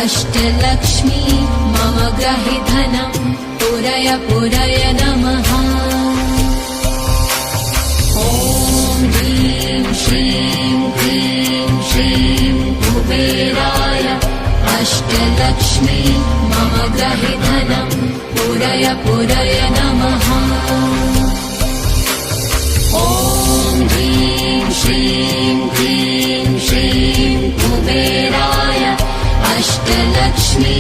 अष्टलक्ष्मी मम ग्रहे धनं पूरय पूरय नमः। ॐ ह्रीं श्रीं क्लीं श्रीं कुबेराय अष्टलक्ष्मी मम ग्रहे धनं पूरय पूरय नमः। ॐ ह्रीं श्रीं क्लीं श्रीं कुबेराय अष्टलक्ष्मी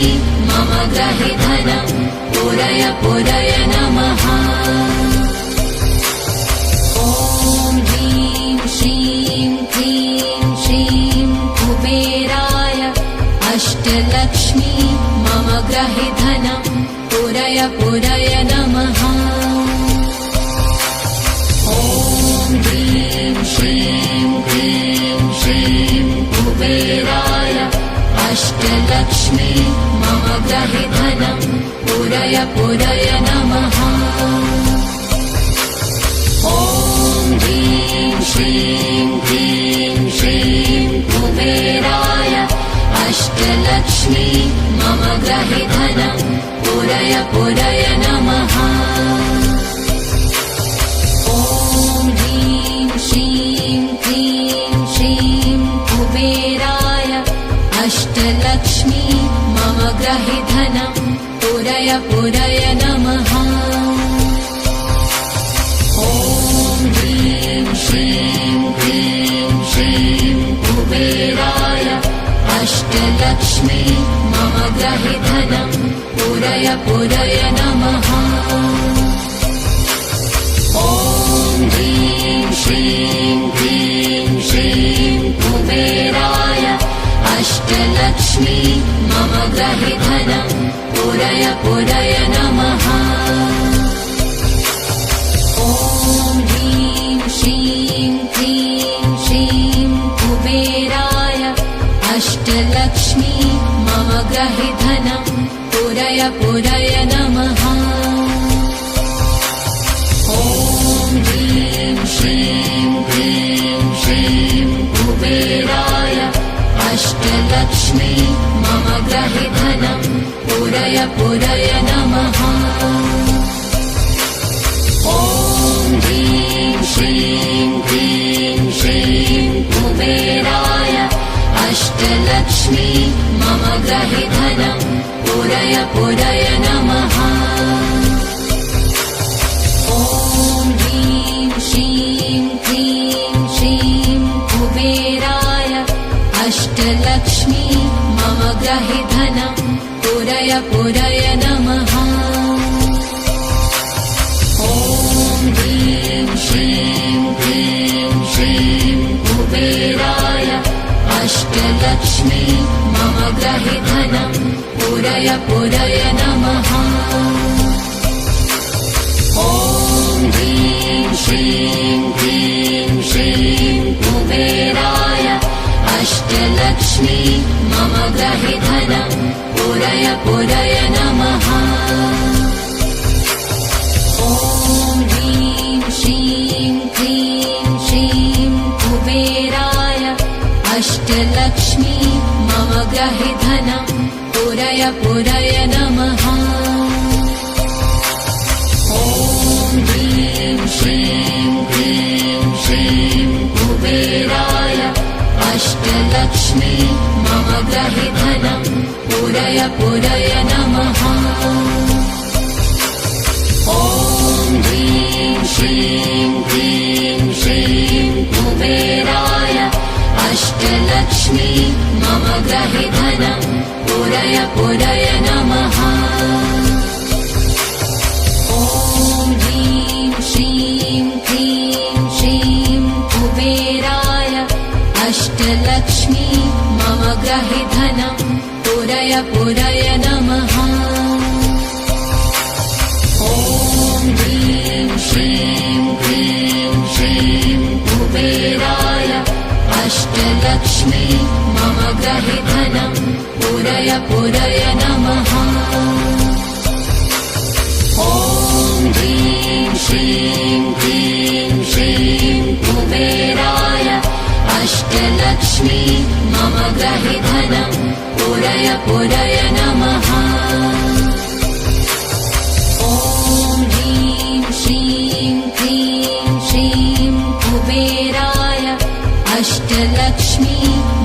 मम ग्रहे धनं पूरय पूरय नमः। ॐ ह्रीं श्रीं क्लीं श्रीं कुबेराय अष्टलक्ष्मी मम ग्रहे धनं पूरय पूरय नमः। ॐ ह्रीं श्रीं क्लीं श्रीं कुबेराय अष्टलक्ष्मी मम ग्रहे धनं पूरय पूरय नमः। ॐ ह्रीं श्रीं क्लीं श्रीं कुबेराय अष्टलक्ष्मी मम ग्रहे धनं पूरय पूरय नमः। ॐ ह्रीं श्रीं क्लीं श्रीं कुबेराय अष्टलक्ष्मी मम ग्रहे धनं पूरय पूरय नमः। ॐ ह्रीं श्रीं क्लीं श्रीं कुबेराय अष्टलक्ष्मी मम ग्रहे धनं पूरय पूरय नमः। ॐ ह्रीं श्रीं क्लीं श्रीं कुबेराय अष्टलक्ष्मी मम ग्रहे धनं पूरय पूरय नमः। ॐ ह्रीं श्रीं क्लीं श्रीं कुबेराय अष्टलक्ष्मी मम ग्रहे धनं पूरय पूरय नमः। ॐ ह्रीं श्रीं क्लीं श्रीं कुबेराय अष्टलक्ष्मी मम ग्रहे धनं पूरय पूरय नमः। ॐ ह्रीं श्रीं क्लीं श्रीं कुबेराय अष्टलक्ष्मी मम ग्रहे धनं पूरय पूरय नमः। ॐ ह्रीं श्रीं क्लीं श्रीं कुबेराय अष्टलक्ष्मी मम ग्रहे धनं पूरय पूरय नमः। ॐ ह्रीं श्रीं क्लीं श्रीं कुबेराय अष्टलक्ष्मी मम ग्रहे धनं पूरय पूरय नमः। ॐ ह्रीं श्रीं क्लीं श्रीं कुबेराय अष्टलक्ष्मी मम ग्रहे धनं पूरय पूरय नमः। ॐ ह्रीं श्रीं क्लीं श्रीं कुबेराय अष्टलक्ष्मी मम ग्रहे धनं पूरय पूरय नमः। ॐ ह्रीं श्रीं क्लीं श्रीं कुबेराय अष्टलक्ष्मी मम ग्रहे धनं पूरय पूरय नमः। ॐ ह्रीं श्रीं क्लीं श्रीं कुबेराय अष्टलक्ष्मी मम ग्रहे धनं पूरय पूरय नमः। ॐ ह्रीं श्रीं क्लीं श्रीं कुबेराय अष्टलक्ष्मी मम ग्रहे धनं पूरय पूरय नमः। ॐ ह्रीं श्रीं क्लीं श्रीं कुबेराय अष्टलक्ष्मी मम ग्रहे धनं पूरय पूरय नमः। ॐ ह्रीं श्रीं क्लीं श्रीं कुबेराय अष्टलक्ष्मी मम ग्रहे धनं पूरय पूरय नमः। ॐ ह्रीं श्रीं क्लीं श्रीं कुबेराय अष्टलक्ष्मी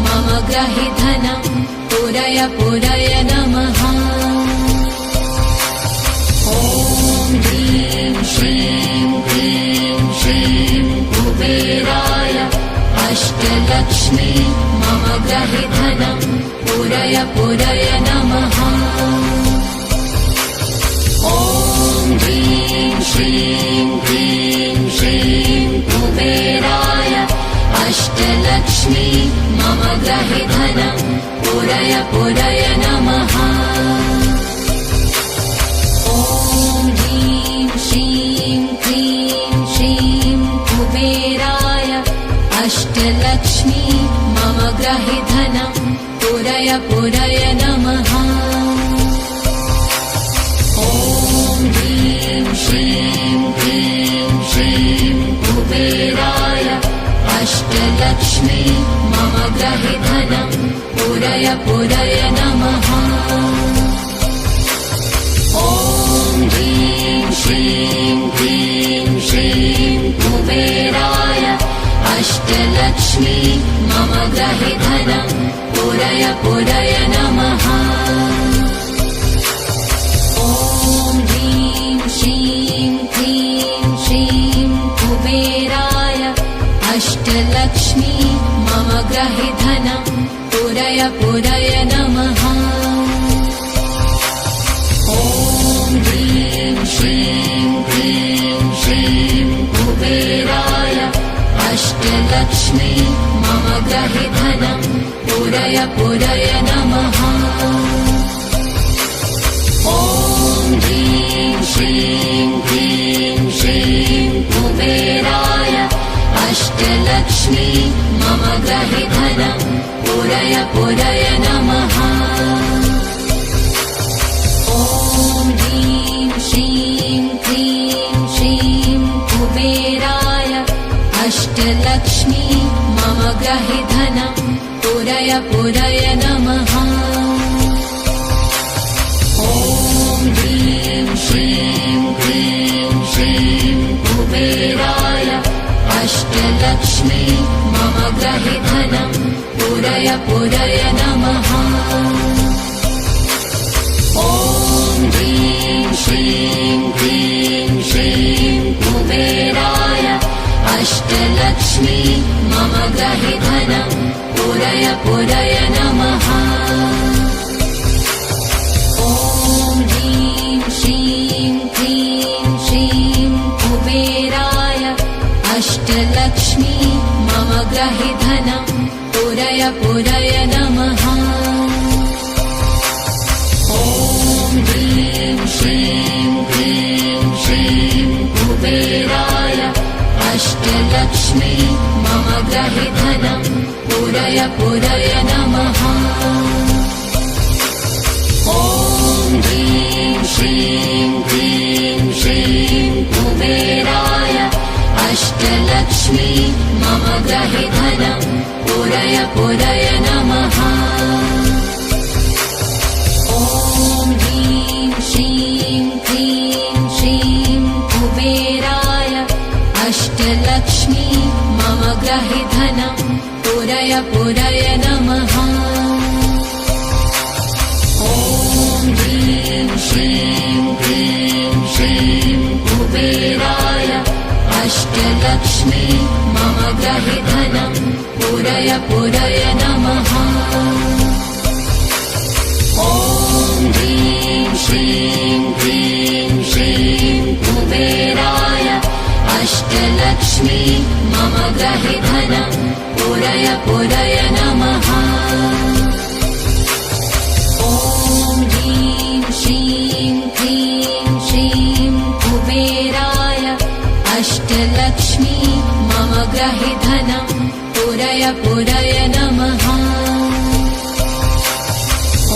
मम गृहे धनं पूरय पूरय नमः। ॐ ह्रीं श्रीं क्लीं श्रीं कुबेराय अष्टलक्ष्मी मम गृहे धनं पूरय पूरय नमः। ॐ ह्रीं श्रीं क्लीं श्रीं कुबेराय अष्टलक्ष्मी मम गृहे धनं पूरय पूरय नमः। ॐ ह्रीं श्रीं क्लीं श्रीं कुबेराय अष्टलक्ष्मी मम गृहे धनं पूरय पूरय नमः। ॐ ह्रीं श्रीं क्लीं श्रीं कुबेराय अष्टलक्ष्मी मम गृहे धनं पूरय पूरय नमः। ॐ ह्रीं श्रीं क्लीं श्रीं कुबेराय अष्टलक्ष्मी मम गृहे धनं पूरय पूरय नमः। ॐ ह्रीं श्रीं क्लीं श्रीं कुबेराय अष्टलक्ष्मी मम गृहे धनं पूरय पूरय नमः। ॐ ह्रीं श्रीं क्लीं श्रीं कुबेराय अष्टलक्ष्मी मम गृहे धनं पूरय पूरय नमः। ॐ ह्रीं श्रीं क्लीं श्रीं कुबेराय अष्टलक्ष्मी मम गृहे धनं पूरय पूरय नमः। ॐ ह्रीं श्रीं क्लीं श्रीं कुबेराय अष्टलक्ष्मी मम गृहे धनं पूरय पूरय नमः। ॐ ह्रीं श्रीं क्लीं श्रीं कुबेराय अष्टलक्ष्मी मम गृहे धनं पूरय पूरय नमः। ॐ ह्रीं श्रीं क्लीं श्रीं कुबेराय अष्टलक्ष्मी मम गृहे धनं पूरय पूरय नमः। ॐ ह्रीं श्रीं क्लीं श्रीं कुबेराय अष्टलक्ष्मी मम गृहे धनं पूरय पूरय नमः। ॐ ह्रीं श्रीं क्लीं श्रीं कुबेराय अष्टलक्ष्मी मम गृहे धनं पूरय पूरय नमः। ॐ ह्रीं श्रीं क्लीं श्रीं कुबेराय अष्टलक्ष्मी मम गृहे धनं पूरय पूरय नमः। ॐ ह्रीं श्रीं क्लीं श्रीं कुबेराय अष्टलक्ष्मी मम गृहे धनं पूरय पूरय नमः। ॐ ह्रीं श्रीं क्लीं श्रीं कुबेराय अष्टलक्ष्मी मम गृहे धनं पूरय पूरय नमः। ॐ ह्रीं श्रीं क्लीं श्रीं कुबेराय अष्टलक्ष्मी मम गृहे धनं पूरय पूरय नमः। ॐ ह्रीं श्रीं क्लीं श्रीं कुबेराय अष्टलक्ष्मी मम गृहे धनं पूरय पूरय नमः।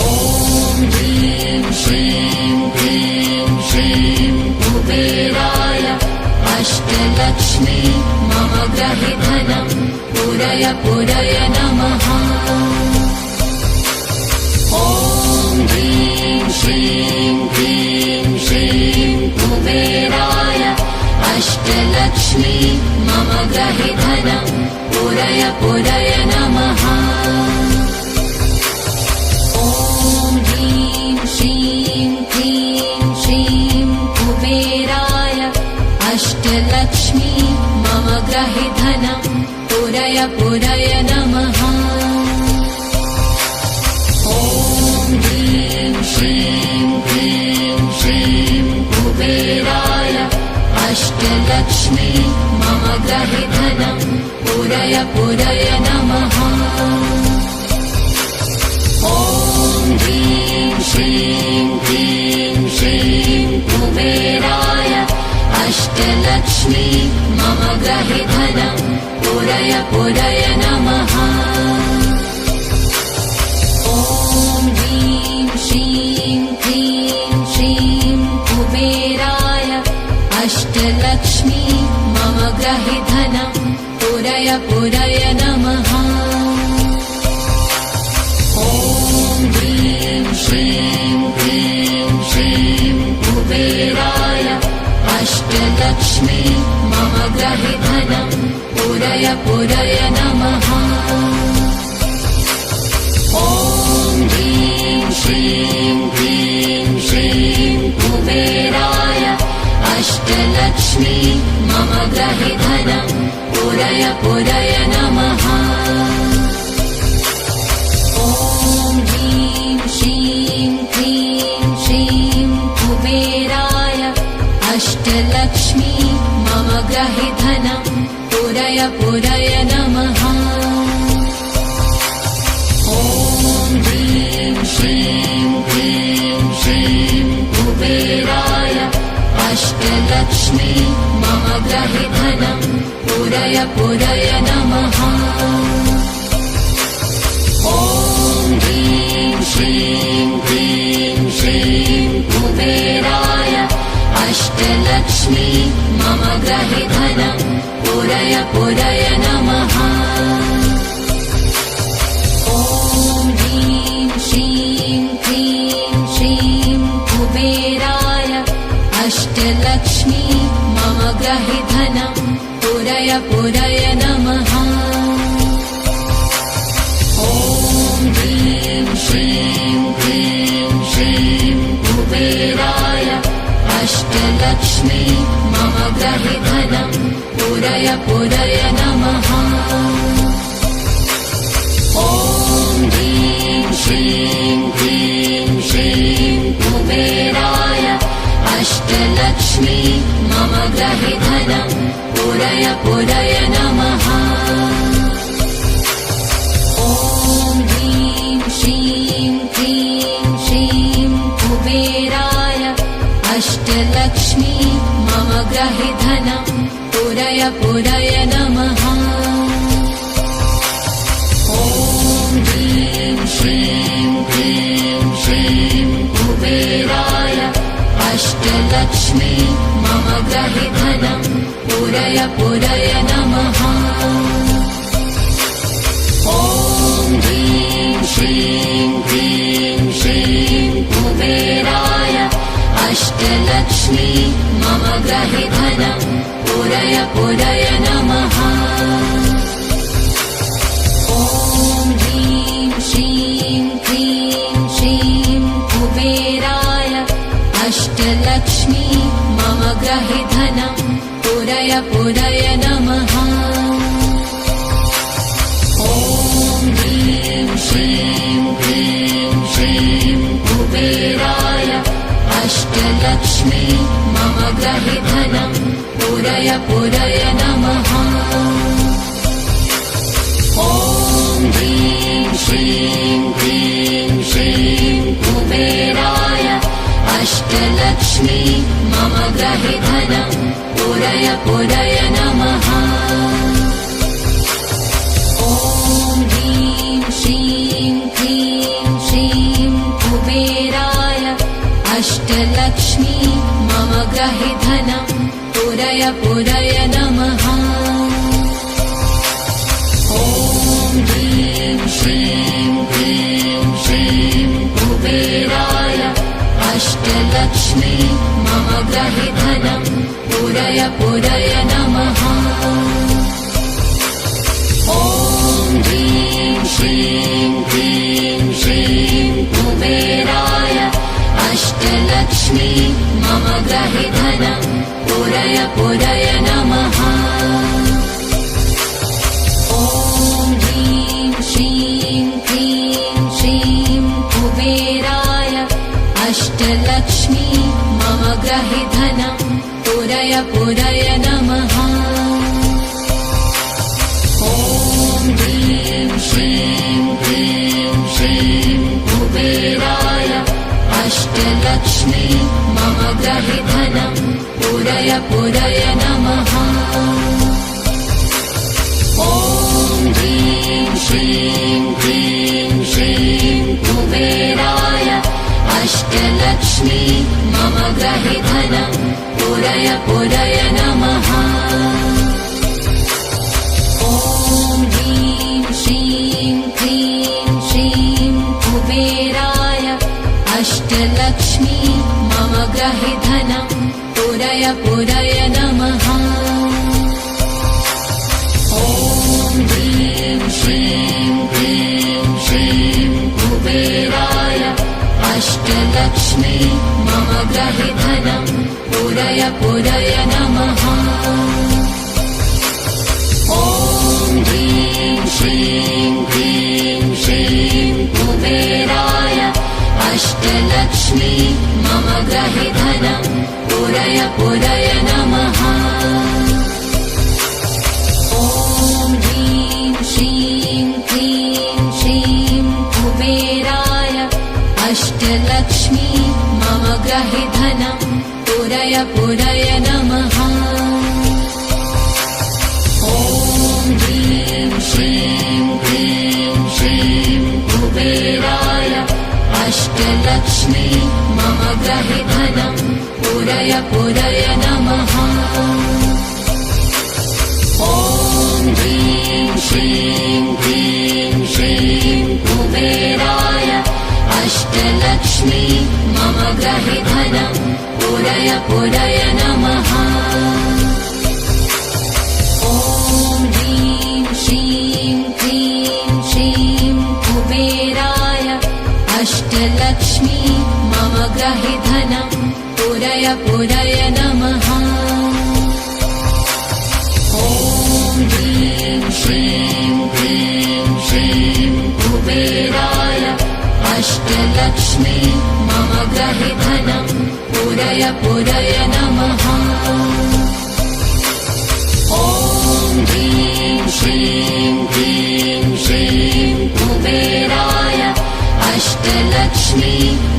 ॐ ह्रीं श्रीं क्लीं श्रीं कुबेराय अष्टलक्ष्मी मम गृहे धनं पूरय पूरय नमः। ॐ श्रीं क्लीं श्रीं कुबेराय अष्टलक्ष्मी मम गृहे धनं पूरय पूरय नमः। ॐ ह्रीं श्रीं क्लीं श्रीं कुबेराय अष्टलक्ष्मी मम गृहे धनं पूरय पूरय नमः। ॐ ह्रीं श्रीं क्लीं श्रीं कुबेराय अष्टलक्ष्मी मम गृहे धनं पूरय पूरय नमः। ॐ ह्रीं श्रीं क्लीं श्रीं कुबेराय अष्टलक्ष्मी मम गृहे धनं पूरय पूरय नमः। ॐ ह्रीं श्रीं क्लीं श्रीं कुबेराय अष्टलक्ष्मी मम गृहे धनं पूरय पूरय नमः। ॐ ह्रीं श्रीं क्लीं श्रीं कुबेराय अष्टलक्ष्मी मम गृहे धनं पूरय पूरय नमः। ॐ ह्रीं श्रीं क्लीं श्रीं कुबेराय अष्टलक्ष्मी मम गृहे धनं पूरय पूरय नमः। ॐ ह्रीं श्रीं क्लीं श्रीं कुबेराय अष्टलक्ष्मी मम गृहे धनं पूरय पूरय नमः। ॐ ह्रीं श्रीं क्लीं श्रीं कुबेराय अष्टलक्ष्मी मम गृहे धनं पूरय पूरय नमः। ॐ ह्रीं श्रीं क्लीं श्रीं कुबेराय अष्टलक्ष्मी मम गृहे धनं पूरय पूरय नमः। ॐ ह्रीं श्रीं क्लीं श्रीं कुबेराय अष्टलक्ष्मी मम गृहे धनं पूरय पूरय नमः। ॐ ह्रीं श्रीं क्लीं श्रीं कुबेराय अष्टलक्ष्मी मम गृहे धनं पूरय पूरय नमः। ॐ ह्रीं श्रीं क्लीं श्रीं कुबेराय अष्टलक्ष्मी मम गृहे धनं पूरय पूरय नमः। ॐ ह्रीं श्रीं क्लीं श्रीं कुबेराय अष्टलक्ष्मी मम गृहे धनं पूरय पूरय नमः। ॐ ह्रीं श्रीं क्लीं श्रीं कुबेराय अष्टलक्ष्मी मम गृहे धनं पूरय पूरय नमः। ॐ ह्रीं श्रीं क्लीं श्रीं कुबेराय अष्टलक्ष्मी मम गृहे धनं पूरय पूरय नमः। ॐ ह्रीं श्रीं क्लीं श्रीं कुबेराय अष्टलक्ष्मी मम गृहे धनं पूरय पूरय नमः। ॐ ह्रीं श्रीं क्लीं श्रीं कुबेराय अष्टलक्ष्मी मम गृहे धनं पूरय पूरय नमः। ॐ ह्रीं श्रीं क्लीं श्रीं कुबेराय अष्टलक्ष्मी मम गृहे धनं पूरय पूरय नमः। ॐ ह्रीं श्रीं क्लीं श्रीं कुबेराय अष्टलक्ष्मी मम गृहे धनं पूरय पूरय नमः। ॐ ह्रीं श्रीं क्लीं श्रीं कुबेराय अष्टलक्ष्मी मम ग्रहि धनं पूरय पूरय नमः। ॐ ह्रीं श्रीं क्लीं श्रीं कुबेराय अष्टलक्ष्मी मम ग्रहि धनं पूरय पूरय नमः। ॐ ह्रीं श्रीं क्लीं श्रीं कुबेराय अष्टलक्ष्मी मम ग्रहि धनं पूरय पूरय नमः। ॐ ह्रीं श्रीं क्लीं श्रीं कुबेराय अष्टलक्ष्मी मम ग्रहि धनं पूरय पूरय नमः। ॐ ह्रीं श्रीं क्लीं श्रीं कुबेराय अष्टलक्ष्मी मम ग्रहि धनं पूरय पूरय नमः। ॐ ह्रीं श्रीं क्लीं श्रीं कुबेराय अष्टलक्ष्मी मम ग्रहि धनं पूरय पूरय नमः। ॐ ह्रीं श्रीं क्लीं श्रीं कुबेराय अष्टलक्ष्मी मम ग्रहि धनं पूरय पूरय नमः। ॐ ह्रीं श्रीं क्लीं श्रीं कुबेराय अष्टलक्ष्मी मम ग्रहि धनं पूरय पूरय नमः। ॐ ह्रीं श्रीं क्लीं श्रीं कुबेराय अष्टलक्ष्मी मम ग्रहि धनं पूरय पूरय नमः। ॐ ह्रीं श्रीं क्लीं श्रीं कुबेराय अष्टलक्ष्मी मम ग्रहि धनं पूरय पूरय नमः। ॐ ह्रीं श्रीं क्लीं श्रीं कुबेराय अष्टलक्ष्मी मम ग्रहि धनं पूरय पूरय नमः। ॐ ह्रीं श्रीं क्लीं श्रीं कुबेराय अष्टलक्ष्मी मम ग्रहि धनं पूरय पूरय नमः। ॐ ह्रीं श्रीं क्लीं श्रीं कुबेराय अष्टलक्ष्मी मम ग्रहि धनं पूरय पूरय नमः। ॐ ह्रीं श्रीं क्लीं श्रीं कुबेराय अष्टलक्ष्मी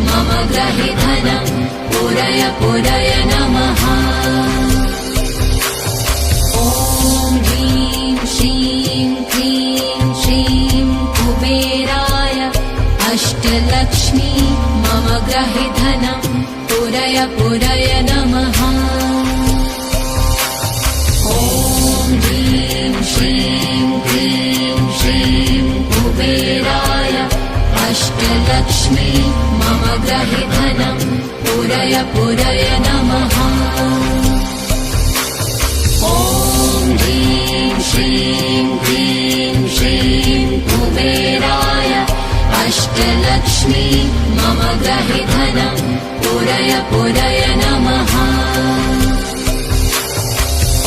मम ग्रहि धनं पूरय पूरय नमः। ॐ ह्रीं श्रीं क्लीं श्रीं कुबेराय अष्टलक्ष्मी मम ग्रहि धनं पूरय पूरय नमः। ॐ ह्रीं श्रीं क्लीं श्रीं कुबेराय अष्टलक्ष्मी मम ग्रहि धनं पूरय पूरय नमः। ॐ ह्रीं श्रीं क्लीं श्रीं कुबेराय अष्टलक्ष्मी मम ग्रहि धनं पूरय पूरय नमः।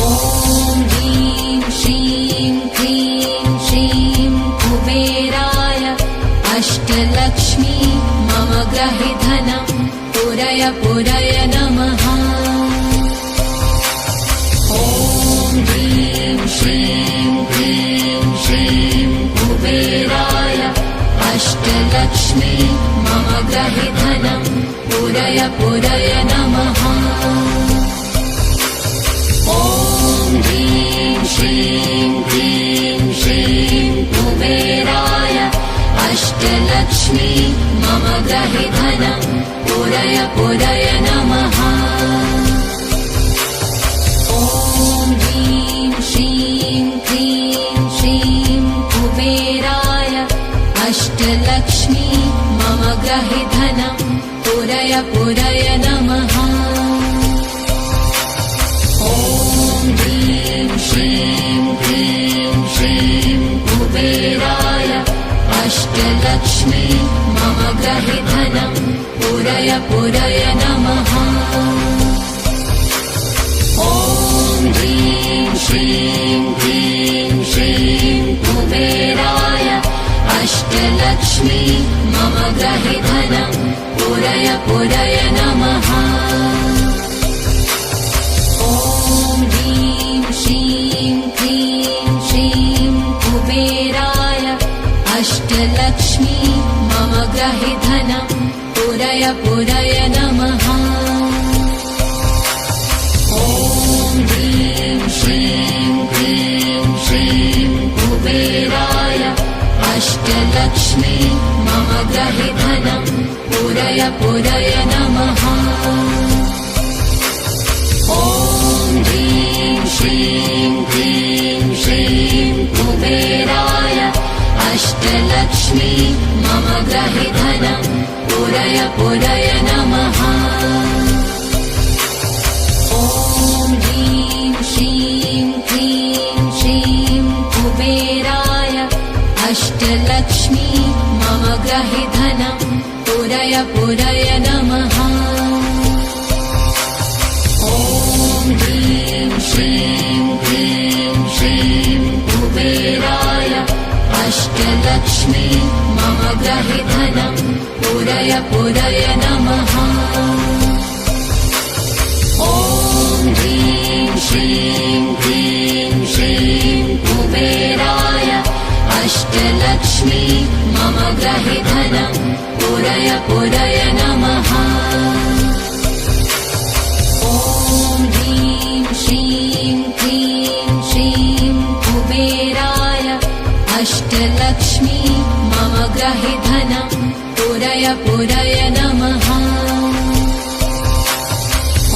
ॐ ह्रीं श्रीं क्लीं श्रीं कुबेराय अष्टलक्ष्मी मम ग्रहि धनं पूरय पूरय नमः। ॐ ह्रीं श्रीं क्लीं श्रीं कुबेराय अष्टलक्ष्मी मम ग्रहि धनं पूरय पूरय नमः। ॐ ह्रीं श्रीं क्लीं श्रीं कुबेराय अष्टलक्ष्मी मम ग्रहि धनं पूरय पूरय नमः। ॐ ह्रीं श्रीं क्लीं श्रीं कुबेराय अष्टलक्ष्मी मम ग्रहि धनं पूरय पूरय पूरय नमः। ॐ ह्रीं श्रीं क्लीं श्रीं कुबेराय अष्टलक्ष्मी मम गृहे धनं पूरय पूरय नमः। ॐ ह्रीं श्रीं क्लीं श्रीं कुबेराय अष्टलक्ष्मी मम गृहे धनं पूरय पूरय नमः। ॐ ह्रीं श्रीं क्लीं श्रीं कुबेराय अष्टलक्ष्मी मम गृहे धनं पूरय पूरय नमः। ॐ ह्रीं श्रीं क्लीं श्रीं कुबेराय अष्टलक्ष्मी मम गृहे धनं पूरय पूरय नमः। ॐ ह्रीं श्रीं क्लीं श्रीं कुबेराय अष्टलक्ष्मी मम गृहे धनं पूरय पूरय नमः। ॐ ह्रीं श्रीं क्लीं श्रीं कुबेराय अष्टलक्ष्मी मम गृहे धनं पूरय पूरय नमः। ॐ ह्रीं श्रीं क्लीं श्रीं कुबेराय अष्टलक्ष्मी मम गृहे धनं पूरय पूरय नमः। ॐ ह्रीं श्रीं क्लीं श्रीं कुबेराय अष्टलक्ष्मी मम गृहे धनं पूरय पूरय नमः। ॐ ह्रीं श्रीं क्लीं श्रीं कुबेराय अष्टलक्ष्मी मम गृहे धनं पूरय पूरय नमः।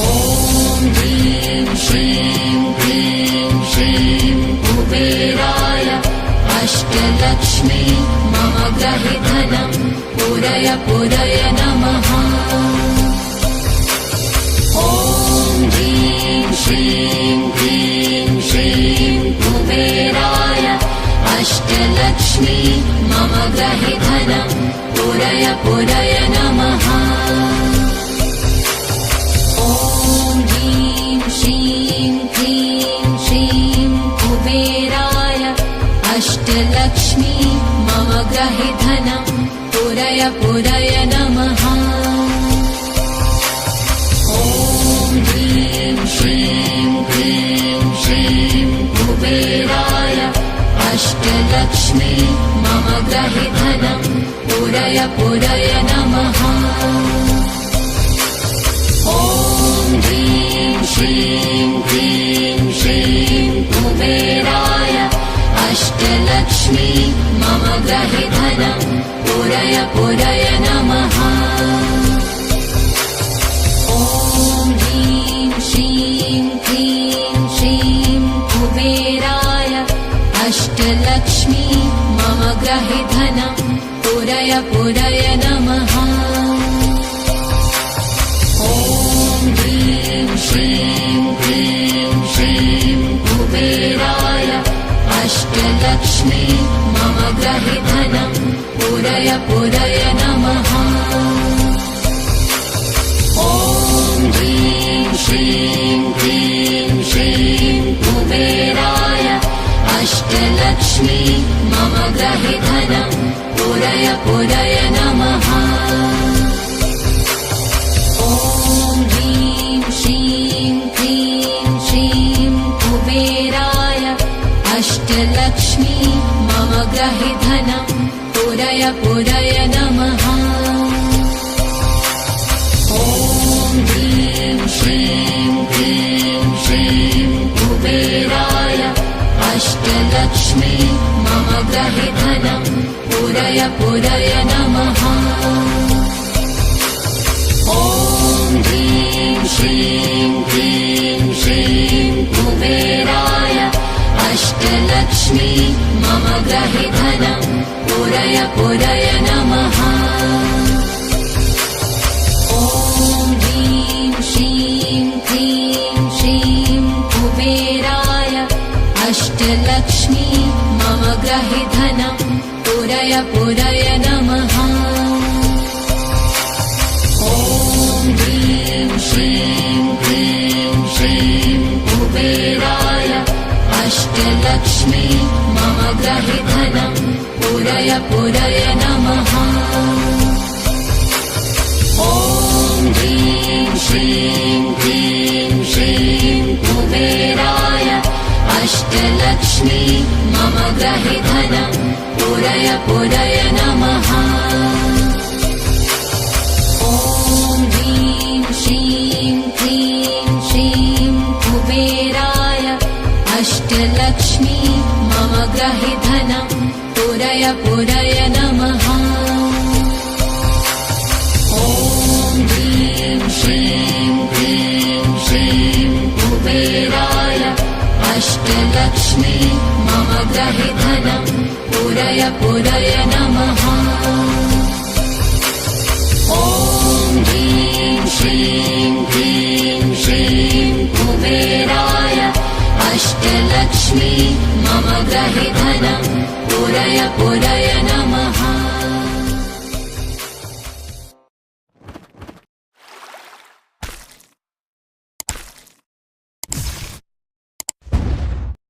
ॐ ह्रीं श्रीं क्लीं श्रीं कुबेराय अष्टलक्ष्मी मम गृहे धनं पूरय पूरय नमः। ॐ ह्रीं श्रीं क्लीं श्रीं कुबेराय अष्टलक्ष्मी मम गृहे धनं पूरय पूरय नमः। ॐ ह्रीं श्रीं क्लीं श्रीं कुबेराय अष्टलक्ष्मी मम गृहे धनं पूरय पूरय नमः। ॐ ह्रीं श्रीं क्लीं श्रीं कुबेराय अष्टलक्ष्मी मम गृहे धनं पूरय पूरय नमः। ॐ ह्रीं श्रीं क्लीं श्रीं कुबेराय अष्टलक्ष्मी मम गृहे धनं पूरय पूरय नमः। ॐ ह्रीं श्रीं क्लीं श्रीं कुबेराय अष्टलक्ष्मी मम गृहे धनं पूरय पूरय नमः। ॐ ह्रीं श्रीं क्लीं श्रीं कुबेराय अष्टलक्ष्मी मम गृहे धनं पूरय पूरय नमः। ॐ ह्रीं श्रीं क्लीं श्रीं कुबेराय अष्टलक्ष्मी मम गृहे धनं पूरय पूरय नमः। ॐ ह्रीं श्रीं क्लीं श्रीं कुबेराय अष्टलक्ष्मी मम गृहे धनं पूरय पूरय नमः। ॐ ह्रीं श्रीं क्लीं श्रीं कुबेराय अष्टलक्ष्मी मम गृहे धनं पूरय पूरय नमः। ॐ ह्रीं श्रीं क्लीं श्रीं कुबेराय अष्टलक्ष्मी मम गृहे धनं पूरय पूरय नमः। ॐ अष्टलक्ष्मी मम ग्रहे धनं पूरय पूरय नमः। ॐ ह्रीं श्रीं क्लीं श्रीं कुबेराय अष्टलक्ष्मी मम ग्रहे धनं पूरय पूरय नमः। ॐ ह्रीं श्रीं क्लीं श्रीं कुबेराय अष्टलक्ष्मी मम ग्रहे धनं पूरय पूरय नमः। ॐ ह्रीं श्रीं क्लीं श्रीं कुबेराय अष्टलक्ष्मी मम ग्रहे धनं पूरय पूरय नमः। ॐ ह्रीं श्रीं क्लीं श्रीं कुबेराय अष्टलक्ष्मी मम ग्रहे धनं पूरय पूरय नमः। ॐ ह्रीं श्रीं क्लीं श्रीं कुबेराय अष्टलक्ष्मी मम ग्रहे धनं पूरय पूरय